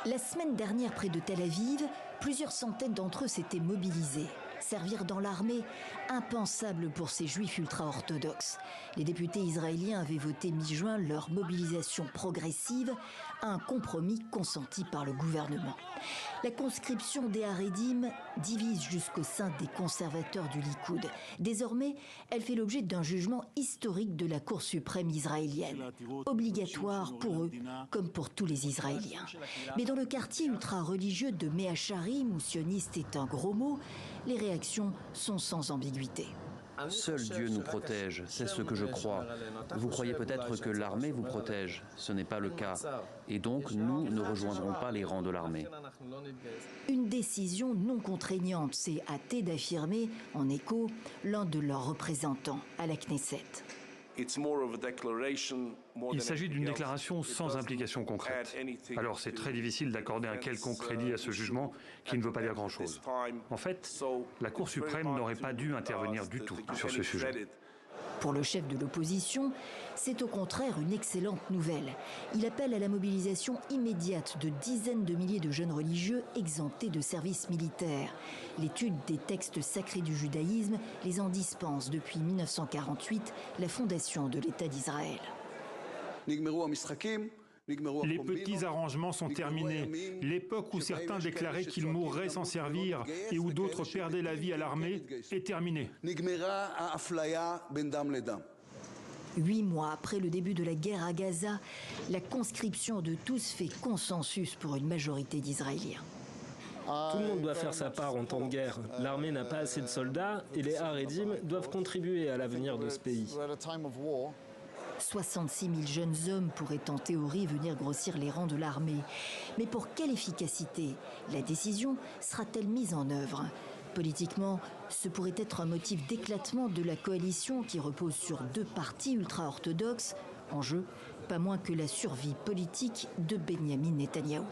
La semaine dernière, près de Tel Aviv, plusieurs centaines d'entre eux s'étaient mobilisés. Servir dans l'armée, impensable pour ces juifs ultra-orthodoxes. Les députés israéliens avaient voté mi-juin leur mobilisation progressive à un compromis consenti par le gouvernement. La conscription des Haredim divise jusqu'au sein des conservateurs du Likoud. Désormais, elle fait l'objet d'un jugement historique de la Cour suprême israélienne. Obligatoire pour eux, comme pour tous les Israéliens. Mais dans le quartier ultra-religieux de Mea Shearim, où sioniste est un gros mot, les réactions sont sans ambiguïté. Seul Dieu nous protège, c'est ce que je crois. Vous croyez peut-être que l'armée vous protège, ce n'est pas le cas. Et donc, nous ne rejoindrons pas les rangs de l'armée. Une décision non contraignante, s'est hâté d'affirmer, en écho, l'un de leurs représentants à la Knesset. Il s'agit d'une déclaration sans implication concrète. Alors c'est très difficile d'accorder un quelconque crédit à ce jugement qui ne veut pas dire grand-chose. En fait, la Cour suprême n'aurait pas dû intervenir du tout sur ce sujet. Pour le chef de l'opposition, c'est au contraire une excellente nouvelle. Il appelle à la mobilisation immédiate de dizaines de milliers de jeunes religieux exemptés de service militaire. L'étude des textes sacrés du judaïsme les en dispense depuis 1948, la fondation de l'État d'Israël. Les petits arrangements sont terminés. L'époque où certains déclaraient qu'ils mourraient sans servir et où d'autres perdaient la vie à l'armée est terminée. 8 mois après le début de la guerre à Gaza, la conscription de tous fait consensus pour une majorité d'Israéliens. Tout le monde doit faire sa part en temps de guerre. L'armée n'a pas assez de soldats et les Haredim doivent contribuer à l'avenir de ce pays. 66 000 jeunes hommes pourraient en théorie venir grossir les rangs de l'armée. Mais pour quelle efficacité la décision sera-t-elle mise en œuvre ? Politiquement, ce pourrait être un motif d'éclatement de la coalition qui repose sur 2 partis ultra-orthodoxes. En jeu, pas moins que la survie politique de Benyamin Netanyahou.